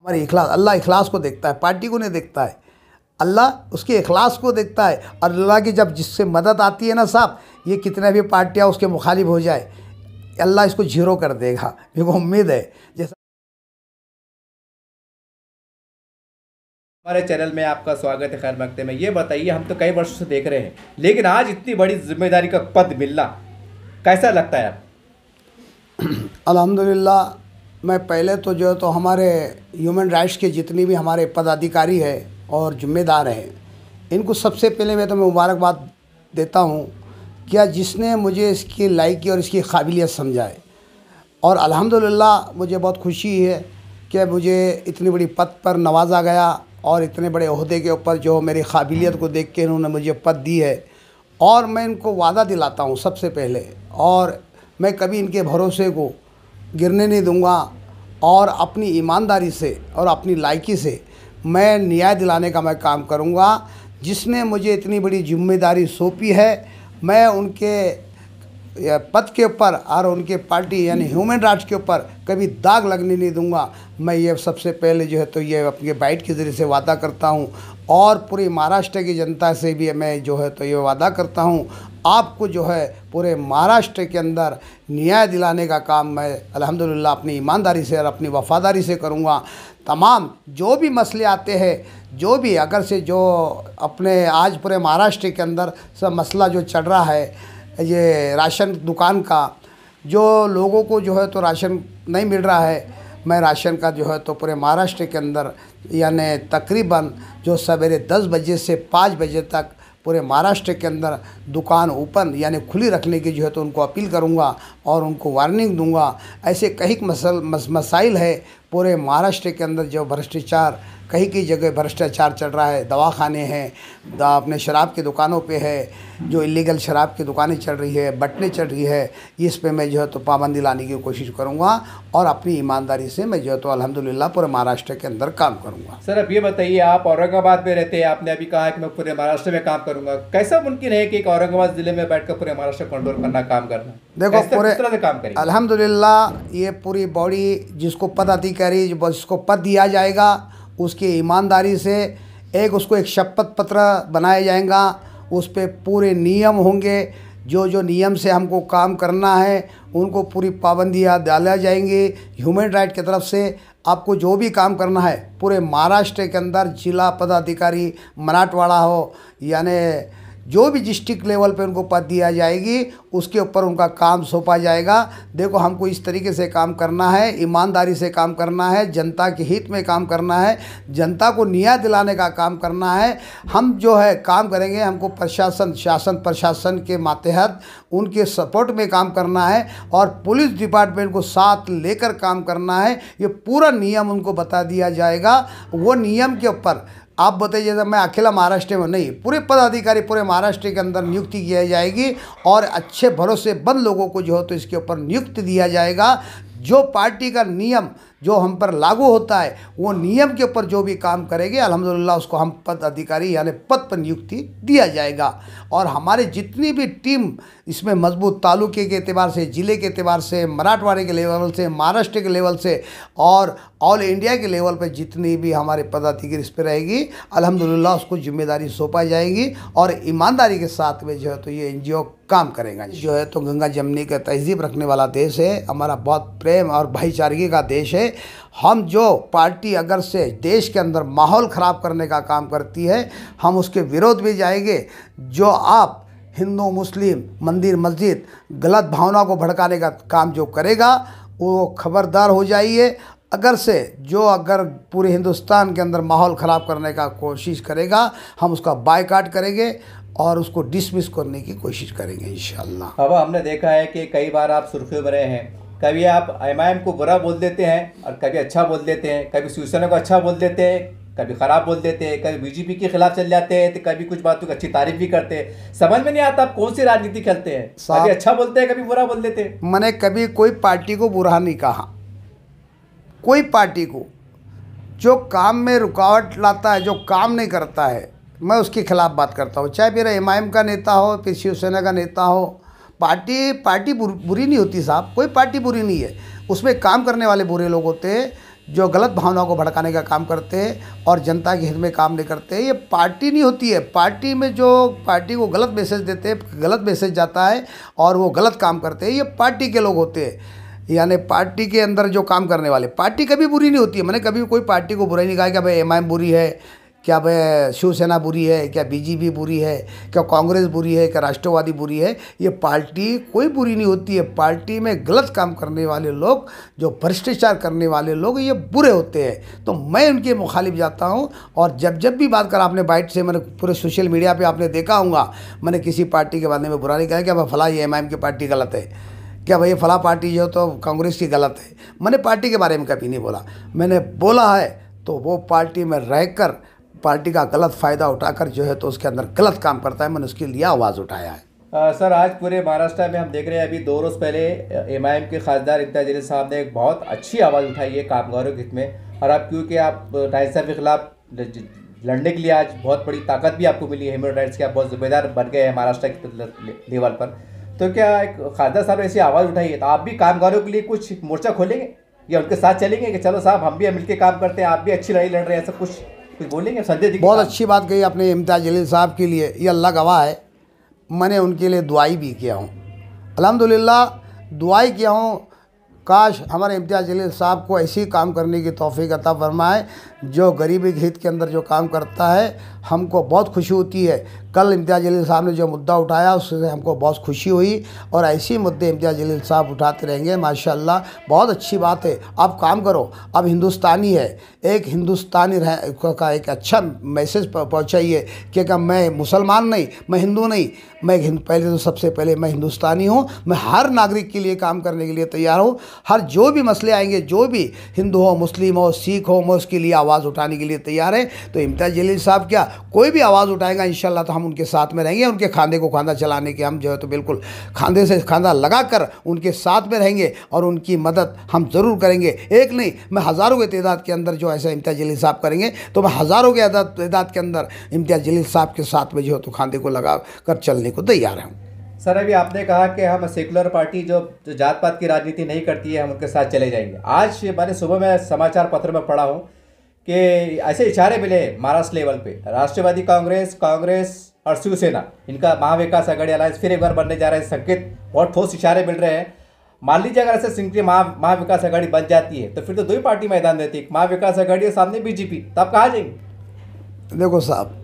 हमारे इखलास, अल्लाह इखलास को देखता है, पार्टी को नहीं देखता है। अल्लाह उसके इखलास को देखता है। और अल्लाह की जब जिससे मदद आती है ना साहब, ये कितने भी पार्टियाँ उसके मुखालिफ हो जाए, अल्लाह इसको जीरो कर देगा, मेरे को उम्मीद है। जैसा हमारे चैनल में आपका स्वागत है। खैर मकते में ये बताइए, हम तो कई वर्षों से देख रहे हैं, लेकिन आज इतनी बड़ी जिम्मेदारी का पद मिलना कैसा लगता है आप? अल्हम्दुलिल्लाह, मैं पहले तो जो है तो हमारे ह्यूमन राइट्स के जितनी भी हमारे पदाधिकारी हैं और ज़िम्मेदार हैं, इनको सबसे पहले मैं मुबारकबाद देता हूँ क्या जिसने मुझे इसकी लायकी और इसकी काबिलियत समझाए। और अल्हम्दुलिल्लाह मुझे बहुत खुशी है कि मुझे इतनी बड़ी पद पर नवाजा गया और इतने बड़े ओहदे के ऊपर जो मेरी काबिलियत को देख के इन्होंने मुझे पद दी है। और मैं इनको वादा दिलाता हूँ सबसे पहले, और मैं कभी इनके भरोसे को गिरने नहीं दूंगा और अपनी ईमानदारी से और अपनी लायकी से मैं न्याय दिलाने का मैं काम करूंगा। जिसने मुझे इतनी बड़ी जिम्मेदारी सौंपी है, मैं उनके पद के ऊपर और उनके पार्टी यानी ह्यूमन राइट्स के ऊपर कभी दाग लगने नहीं दूंगा। मैं ये सबसे पहले जो है तो ये अपने बाइट के ज़रिए से वादा करता हूँ, और पूरी महाराष्ट्र की जनता से भी मैं जो है तो ये वादा करता हूँ, आपको जो है पूरे महाराष्ट्र के अंदर न्याय दिलाने का काम मैं अल्हम्दुलिल्लाह अपनी ईमानदारी से और अपनी वफ़ादारी से करूँगा। तमाम जो भी मसले आते हैं, जो भी अगर से जो अपने आज पूरे महाराष्ट्र के अंदर सब मसला जो चल रहा है, ये राशन दुकान का, जो लोगों को जो है तो राशन नहीं मिल रहा है, मैं राशन का जो है तो पूरे महाराष्ट्र के अंदर यानी तकरीबन जो सवेरे 10 बजे से 5 बजे तक पूरे महाराष्ट्र के अंदर दुकान ओपन यानी खुली रखने की जो है तो उनको अपील करूंगा और उनको वार्निंग दूंगा। ऐसे कई मसाइल है पूरे महाराष्ट्र के अंदर जो भ्रष्टाचार, कहीं कई जगह भ्रष्टाचार चल रहा है, दवाखाने हैं, अपने शराब की दुकानों पे है, जो इलीगल शराब की दुकानें चल रही है, बटने चल रही है, इस पे मैं जो है तो पाबंदी लाने की कोशिश करूंगा और अपनी ईमानदारी से मैं जो है तो अल्हम्दुलिल्लाह पूरे महाराष्ट्र के अंदर काम करूंगा। सर अब ये बताइए, आप औरंगाबाद में रहते हैं, आपने अभी कहा कि मैं पूरे महाराष्ट्र में काम करूंगा। कैसा मुमकिन है कि एक औरंगाबाद जिले में बैठकर पूरे महाराष्ट्र कंट्रोल करना, काम करना? देखो पूरे किस तरह से काम करेंगे? अल्हम्दुलिल्लाह ये पूरी बॉडी जिसको पदाधिकारी जिसको पद दिया जाएगा, उसकी ईमानदारी से उसको एक शपथ पत्र बनाया जाएगा, उस पर पूरे नियम होंगे, जो जो नियम से हमको काम करना है उनको पूरी पाबंदियाँ डाला जाएंगी। ह्यूमन राइट की तरफ से आपको जो भी काम करना है पूरे महाराष्ट्र के अंदर, जिला पदाधिकारी मराठवाड़ा हो यानी जो भी डिस्ट्रिक्ट लेवल पे उनको पद दिया जाएगी, उसके ऊपर उनका काम सौंपा जाएगा। देखो हमको इस तरीके से काम करना है, ईमानदारी से काम करना है, जनता के हित में काम करना है, जनता को न्याय दिलाने का काम करना है। हम जो है काम करेंगे, हमको प्रशासन, शासन प्रशासन के मातहत उनके सपोर्ट में काम करना है और पुलिस डिपार्टमेंट को साथ लेकर काम करना है। ये पूरा नियम उनको बता दिया जाएगा। वो नियम के ऊपर आप बताइए, जैसे मैं अकेला महाराष्ट्र में नहीं, पूरे पदाधिकारी पूरे महाराष्ट्र के अंदर नियुक्ति की जाएगी और अच्छे भरोसेमंद लोगों को जो है तो इसके ऊपर नियुक्ति दिया जाएगा। जो पार्टी का नियम जो हम पर लागू होता है, वो नियम के ऊपर जो भी काम करेंगे अल्हम्दुलिल्लाह उसको हम पद अधिकारी यानी पद पर नियुक्ति दिया जाएगा। और हमारे जितनी भी टीम इसमें मजबूत, तालुके के एतबार से, ज़िले के एतबार से, मराठवाड़े के लेवल से, महाराष्ट्र के लेवल से और ऑल इंडिया के लेवल पर जितनी भी हमारे पदाधिकारी इस पर रहेगी, अल्हम्दुलिल्लाह उसको जिम्मेदारी सौंपा जाएगी और ईमानदारी के साथ में जो है तो ये NGO काम करेगा। जो है तो गंगा जमनी का तहजीब रखने वाला देश है, हमारा बहुत प्रेम और भाईचारगी का देश है। हम जो पार्टी अगर से देश के अंदर माहौल ख़राब करने का काम करती है, हम उसके विरोध में जाएंगे। जो आप हिंदू मुस्लिम मंदिर मस्जिद गलत भावना को भड़काने का काम जो करेगा, वो खबरदार हो जाइए। अगर पूरे हिंदुस्तान के अंदर माहौल ख़राब करने का कोशिश करेगा, हम उसका बायकॉट करेंगे और उसको डिसमिस करने की कोशिश करेंगे इंशाअल्लाह। अब हमने देखा है कि कई बार आप सुर्खियों में रहे हैं, कभी आप IMIM को बुरा बोल देते हैं और कभी अच्छा बोल देते हैं, कभी शिवसेना को अच्छा बोल देते हैं, कभी ख़राब बोल देते हैं, कभी BJP के खिलाफ चल जाते हैं, तो कभी कुछ बातों की अच्छी तारीफ भी करते हैं। समझ में नहीं आता आप कौन सी राजनीति खेलते हैं, कभी अच्छा बोलते हैं, कभी बुरा बोल देते हैं। मैंने कभी कोई पार्टी को बुरा नहीं कहा। कोई पार्टी को जो काम में रुकावट लाता है, जो काम नहीं करता है, मैं उसके खिलाफ बात करता हूँ। चाहे मेरा MIM का नेता हो, फिर शिवसेना का नेता हो। पार्टी बुरी नहीं होती साहब, कोई पार्टी बुरी नहीं है, उसमें काम करने वाले बुरे लोग होते हैं। जो गलत भावनाओं को भड़काने का काम करते हैं और जनता के हित में काम नहीं करते हैं। ये पार्टी नहीं होती है, पार्टी में जो पार्टी को गलत मैसेज देते हैं, गलत मैसेज जाता है और वो गलत काम करते हैं, ये पार्टी के लोग होते हैं। यानी पार्टी के अंदर जो काम करने वाले, पार्टी कभी बुरी नहीं होती है। मैंने कभी कोई पार्टी को बुरा नहीं कहा कि भाई एमआईएम बुरी है, क्या भाई शिवसेना बुरी है, क्या बीजेपी बुरी है, क्या कांग्रेस बुरी है, क्या राष्ट्रवादी बुरी है। ये पार्टी कोई बुरी नहीं होती है। पार्टी में गलत काम करने वाले लोग, जो भ्रष्टाचार करने वाले लोग, ये बुरे होते हैं। तो मैं उनके मुखालिफ जाता हूँ। और जब भी बात कर, आपने बाइट से, मैंने पूरे सोशल मीडिया पर आपने देखा होगा, मैंने किसी पार्टी के बारे में बुरा नहीं कहा कि भाई फला ये एमआईएम की पार्टी गलत है, क्या भाई फला पार्टी जो तो कांग्रेस की गलत है। मैंने पार्टी के बारे में कभी नहीं बोला। मैंने बोला है तो वो पार्टी में रहकर पार्टी का गलत फ़ायदा उठाकर जो है तो उसके अंदर गलत काम करता है, मैंने उसके लिए आवाज़ उठाया है। सर, आज पूरे महाराष्ट्र में हम देख रहे हैं, अभी 2 रोज़ पहले एमआईएम के खासदार इम्तियाज़ जलील साहब ने एक बहुत अच्छी आवाज़ उठाई है कामगारों के हित में। और आप क्योंकि आप राइट साहब के खिलाफ लड़ने के लिए आज बहुत बड़ी ताकत भी आपको मिली है, ह्यूमन राइट्स के आप बहुत जिम्मेदार बन गए हैं महाराष्ट्र के लेवल पर। तो क्या एक खासदार साहब ने ऐसी आवाज़ उठाई है, तो आप भी कामगारों के लिए कुछ मोर्चा खोलेंगे या उनके साथ चलेंगे कि चलो साहब हम भी मिलकर काम करते हैं, आप भी अच्छी लड़ाई लड़ रहे हैं, ऐसा कुछ बोलेंगे? संजय जी बहुत अच्छी बात कही आपने इम्तियाज़ जलील साहब के लिए, ये अल्लाह गवाह है, मैंने उनके लिए दुआई भी किया हूँ, अल्हम्दुलिल्लाह दुआई किया हूँ। काश हमारे इम्तियाज़ जलील साहब को ऐसी काम करने की तौफीक अता फरमाए जो गरीबी के हित के अंदर जो काम करता है, हमको बहुत खुशी होती है। कल इम्तियाज़ जलील साहब ने जो मुद्दा उठाया उससे हमको बहुत खुशी हुई और ऐसे मुद्दे इम्तियाज़ जलील साहब उठाते रहेंगे माशाअल्लाह। बहुत अच्छी बात है, आप काम करो। अब हिंदुस्तानी है, एक हिंदुस्तानी का एक अच्छा मैसेज पहुँचाइए कि मैं मुसलमान नहीं, मैं हिंदू नहीं, मैं पहले तो सबसे पहले मैं हिंदुस्तानी हूँ। मैं हर नागरिक के लिए काम करने के लिए तैयार हूँ। हर जो भी मसले आएंगे, जो भी हिंदू हो, मुस्लिम हो, सिख हो, मैं उसके लिए आवाज़ उठाने के लिए तैयार है। तो इम्तियाज़ जलील साहब क्या कोई भी आवाज़ उठाएगा इंशाल्लाह तो हम उनके साथ में रहेंगे। उनके खांधे को खांधा चलाने के हम जो है तो बिल्कुल खांधे से खांधा लगाकर उनके साथ में रहेंगे और उनकी मदद हम ज़रूर करेंगे। एक नहीं, मैं हज़ारों के तादाद के अंदर जो ऐसा इम्तियाज़ जलील साहब करेंगे तो मैं हज़ारों के तादाद के अंदर इम्तियाज़ जलील साहब के साथ में जो है तो खांधे को लगा कर चलने को तैयार हूँ। सर, अभी आपने कहा कि हम सेकुलर पार्टी जो जात पात की राजनीति नहीं करती है, हम उनके साथ चले जाएंगे। आज मैंने सुबह में समाचार पत्र में पढ़ा हूँ कि ऐसे इशारे मिले महाराष्ट्र लेवल पे, राष्ट्रवादी कांग्रेस और शिवसेना, इनका महाविकास आघाड़ी अलायंस फिर एक बार बनने जा रहा है। संकेत बहुत ठोस इशारे मिल रहे हैं। मान लीजिए अगर ऐसे सिंह महाविकास आघाड़ी बन जाती है तो फिर तो 2 ही पार्टी मैदान देती है, महाविकास आघाड़ी और सामने बीजेपी, तो आप कहाँ जाएंगे? देखो साहब,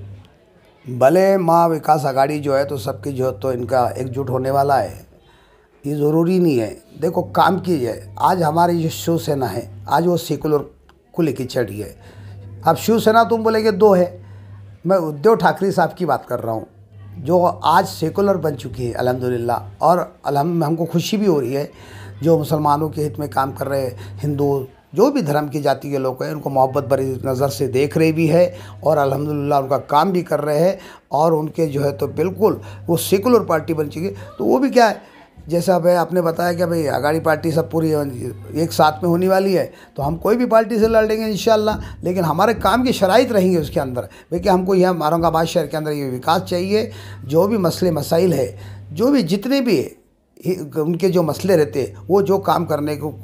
भले महाविकास आघाड़ी जो है तो सबकी जो तो इनका एकजुट होने वाला है, ये ज़रूरी नहीं है। देखो काम कीजिए। आज हमारी जो शिवसेना है, आज वो सेकुलर को लेकर चढ़ी है। अब शिवसेना तुम बोलेंगे 2 है, मैं उद्धव ठाकरे साहब की बात कर रहा हूँ जो आज सेकुलर बन चुकी है अल्हम्दुलिल्लाह। और हमको खुशी भी हो रही है जो मुसलमानों के हित में काम कर रहे हैं, हिंदू जो भी धर्म की जाति के लोग हैं उनको मोहब्बत भरी नज़र से देख रहे भी है और अल्हम्दुलिल्लाह उनका काम भी कर रहे हैं। और उनके जो है तो बिल्कुल वो सेकुलर पार्टी बन चुकी है। तो वो भी क्या है, जैसा भाई आपने बताया कि भाई आघाड़ी पार्टी सब पूरी एक साथ में होने वाली है, तो हम कोई भी पार्टी से लड़ लेंगे इंशाल्लाह। लेकिन हमारे काम की शराइत रहेंगे उसके अंदर, देखिए हमको यह औरंगाबाद शहर के अंदर ये विकास चाहिए। जो भी मसले मसाइल है, जो भी जितने भी उनके जो मसले रहते हैं, वो जो काम करने को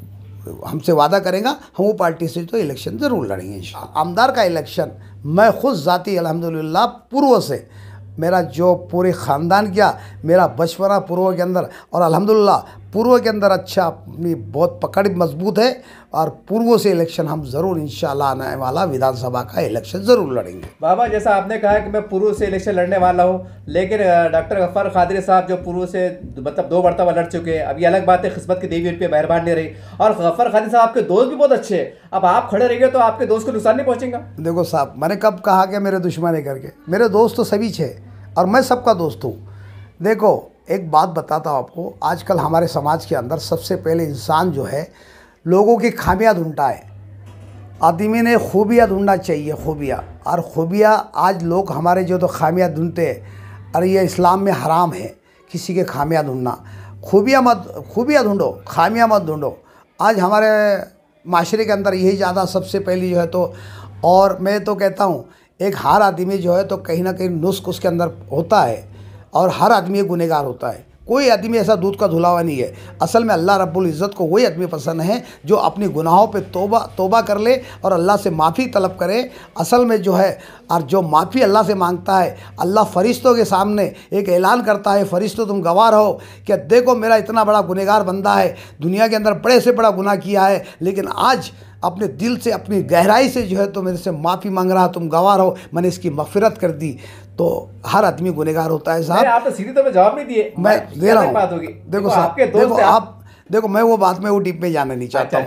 हमसे वादा करेगा, हम वो पार्टी से तो इलेक्शन ज़रूर लड़ेंगे इंशाल्लाह। आमदार का इलेक्शन मैं खुद ज़ाती अल्हम्दुलिल्लाह पूर्व से, मेरा जो पूरे ख़ानदान किया, मेरा बचपना पूर्व के अंदर, और अल्हम्दुलिल्लाह पूर्व के अंदर अच्छा अपनी बहुत पकड़ मजबूत है। और पूर्व से इलेक्शन हम ज़रूर इंशाल्लाह आने वाला विधानसभा का इलेक्शन ज़रूर लड़ेंगे। बाबा, जैसा आपने कहा कि मैं पूर्व से इलेक्शन लड़ने वाला हूँ, लेकिन डॉक्टर गफ्फार कादरी साहब जो पूर्व से मतलब 2 मरतबा लड़ चुके हैं, अब ये अलग बात है किस्मत की देवी उन पर मेहरबान नहीं रही। और गफ्फार कादरी साहब आपके दोस्त भी बहुत अच्छे हैं, अब आप खड़े रहेंगे तो आपके दोस्त को नुकसान नहीं पहुँचेगा? देखो साहब, मैंने कब कहा कि मेरे दुश्मन है करके? मेरे दोस्त तो सभी छे और मैं सबका दोस्त हूँ। देखो एक बात बताता हूँ आपको, आजकल हमारे समाज के अंदर सबसे पहले इंसान जो है लोगों की खामियां ढूंढता है। आदमी ने खूबियाँ ढूंढना चाहिए, खूबियाँ। और खूबियाँ आज लोग हमारे जो तो खामियां ढूंढते हैं, और ये इस्लाम में हराम है किसी के खामियां ढूंढना। खूबियाँ ढूंढो, खामियां मत ढूंढो। आज हमारे माशरे के अंदर यही ज़्यादा सबसे पहली जो है तो, और मैं तो कहता हूँ एक हर आदमी जो है तो कहीं ना कहीं नुस्ख उसके अंदर होता है और हर आदमी गुनहगार होता है। कोई आदमी ऐसा दूध का धुला हुआ नहीं है। असल में अल्लाह रब्बुल इज़्ज़त को वही आदमी पसंद है जो अपनी गुनाहों पे तौबा कर ले और अल्लाह से माफ़ी तलब करे। असल में जो है, और जो माफ़ी अल्लाह से मांगता है, अल्लाह फ़रिश्तों के सामने एक ऐलान करता है, फ़रिश्तों तुम गवाह रहो कि देखो मेरा इतना बड़ा गुनहगार बंदा है, दुनिया के अंदर बड़े से बड़ा गुनाह किया है, लेकिन आज अपने दिल से, अपनी गहराई से जो है तो मेरे से माफ़ी मांग रहा, तुम गवाह रहो, मैंने इसकी मग़फ़िरत कर दी। तो हर आदमी गुनहगार होता है साहब। आप तो सीधी तौर पे जवाब नहीं दिए, मैं दे रहा हूँ। देखो साहब, आपके दोस्त आप देखो, मैं वो बात में वो डीप में जाना नहीं चाहता हूँ।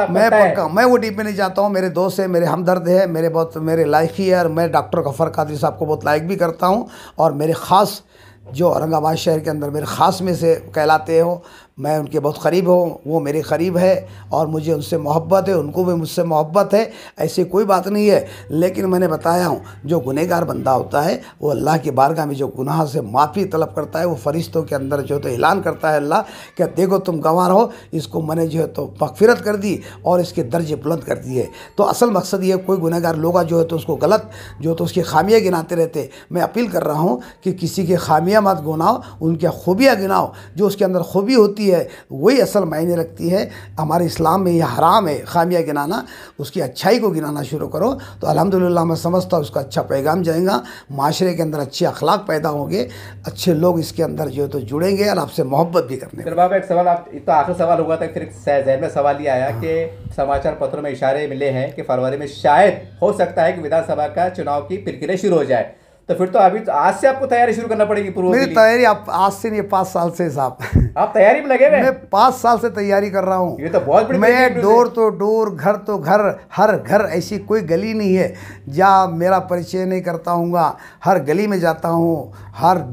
मैं मैं वो डीप में नहीं जाता हूँ। मेरे दोस्त है, मेरे हमदर्द है, मेरे लायक ही है, और मैं डॉक्टर गफ़र कादरी साहब को बहुत लायक भी करता हूँ। और मेरे ख़ास जो औरंगाबाद शहर के अंदर मेरे ख़ास में से कहलाते हो, मैं उनके बहुत क़रीब हूँ, वो मेरे क़रीब है और मुझे उनसे मोहब्बत है, उनको भी मुझसे मोहब्बत है, ऐसी कोई बात नहीं है। लेकिन मैंने बताया हूँ, जो गुनहगार बंदा होता है वो अल्लाह की बारगाह में जो गुनाह से माफ़ी तलब करता है, वो फ़रिश्तों के अंदर जो तो ऐलान करता है अल्लाह कि देखो तुम गवाह हो, इसको मैंने जो है तो मग़फ़िरत कर दी और इसके दर्जे बुलंद कर दिए। तो असल मकसद ये, कोई गुनहगार लोग जो है तो उसको गलत जो तो उसकी खामियाँ गिनाते रहते। मैं अपील कर रहा हूँ कि किसी की खामियाँ मत गिनाओ, उनकी खूबियाँ गिनाओ। जो उसके अंदर खूबी होती है वही असल मायने रखती है। हमारे इस्लाम में यह हराम है खामियाँ गिनाना, उसकी अच्छाई को गिनाना शुरू करो तो अल्हम्दुलिल्लाह मैं समझता हूँ उसका अच्छा पैगाम जाएगा, माशरे के अंदर अच्छे अखलाक पैदा होंगे, अच्छे लोग इसके अंदर जो है तो जुड़ेंगे और आपसे मोहब्बत भी करने। फिर बाबा एक सवाल, आप तो आखिरी सवाल हुआ था, फिर एक जहन में सवाल ये आया कि समाचार पत्रों में इशारे मिले हैं कि फरवरी में शायद हो सकता है कि विधानसभा का चुनाव की प्रक्रिया शुरू हो जाए। तो फिर तो अभी तो आज से आपको तैयारी शुरू करना पड़ेगी। पूर्व मेरी तैयारी आप आज से नहीं, 5 साल से साहब। आप तैयारी में लगे हुए? मैं 5 साल से तैयारी कर रहा हूँ। ये तो बहुत बड़ी मैं डोर तो डोर, घर तो घर, हर घर, ऐसी कोई गली नहीं है जहाँ मेरा परिचय नहीं करता हूँगा। हर गली में जाता हूँ, हर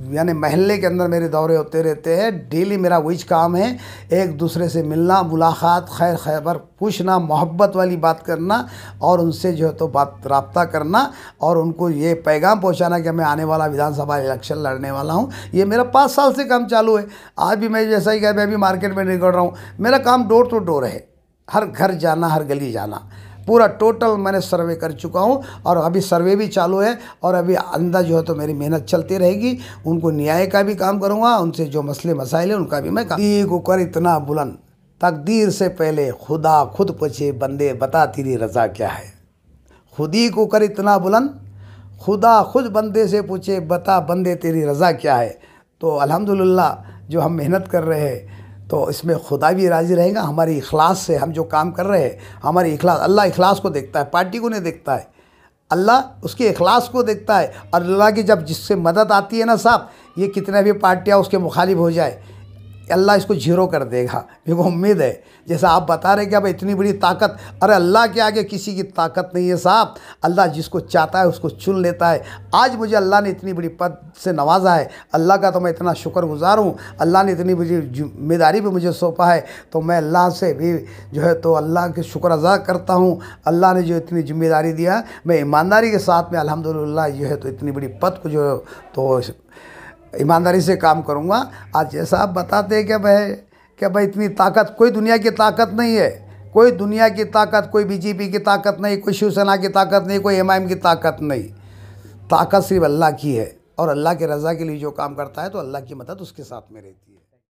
यानी महल्ले के अंदर मेरे दौरे होते रहते हैं। डेली मेरा वही काम है, एक दूसरे से मिलना, मुलाकात, खैर खैबर पूछना, मोहब्बत वाली बात करना और उनसे जो है तो बात रब्ता करना और उनको ये पैगाम पहुंचाना कि मैं आने वाला विधानसभा इलेक्शन लड़ने वाला हूं। ये मेरा 5 साल से काम चालू है। आज भी मैं जैसा ही कहा, मैं भी मार्केट में निकल रहा हूँ, मेरा काम डोर टू डोर है, हर घर जाना, हर गली जाना, पूरा टोटल मैंने सर्वे कर चुका हूँ और अभी सर्वे भी चालू है और अभी अंदर जो है तो मेरी मेहनत चलती रहेगी। उनको न्याय का भी काम करूँगा, उनसे जो मसले मसाइल है उनका भी मैं काम। को कर इतना बुलंद, तकदीर से पहले खुदा खुद पूछे बंदे बता तेरी रज़ा क्या है। खुदी को कर इतना बुलंद, खुदा खुद बंदे से पूछे बता बंदे तेरी रज़ा क्या है। तो अल्हम्दुलिल्लाह जो हम मेहनत कर रहे हैं तो इसमें खुदा भी राज़ी रहेगा। हमारी इखलास से हम जो काम कर रहे हैं, हमारी इखलास, अल्लाह इखलास को देखता है, पार्टी को नहीं देखता है। अल्लाह उसके इखलास को देखता है और अल्लाह की जब जिससे मदद आती है ना साहब, ये कितने भी पार्टियाँ उसके मुखालिफ हो जाए, अल्लाह इसको जीरो कर देगा, मेरे को उम्मीद है। जैसा आप बता रहे कि अब इतनी बड़ी ताकत, अरे अल्लाह के आगे किसी की ताकत नहीं है साहब। अल्लाह जिसको चाहता है उसको चुन लेता है। आज मुझे अल्लाह ने इतनी बड़ी पद से नवाजा है, अल्लाह का तो मैं इतना शुक्रगुजार हूँ। अल्लाह ने इतनी बड़ी जिम्मेदारी भी मुझे सौंपा है, तो मैं अल्लाह से भी जो है तो अल्लाह के शुक्र अदा करता हूँ। अल्लाह ने जो इतनी जिम्मेदारी दिया, मैं ईमानदारी के साथ में अल्हम्दुलिल्लाह जो है तो इतनी बड़ी पद को जो तो ईमानदारी से काम करूँगा। आज जैसा आप बताते हैं कि भाई इतनी ताकत, कोई दुनिया की ताकत नहीं है, कोई दुनिया की ताकत, कोई बीजेपी की ताकत नहीं, कोई शिवसेना की ताकत नहीं, कोई एमआईएम की ताकत नहीं। ताकत सिर्फ अल्लाह की है और अल्लाह के रज़ा के लिए जो काम करता है तो अल्लाह की मदद उसके साथ में रहती है।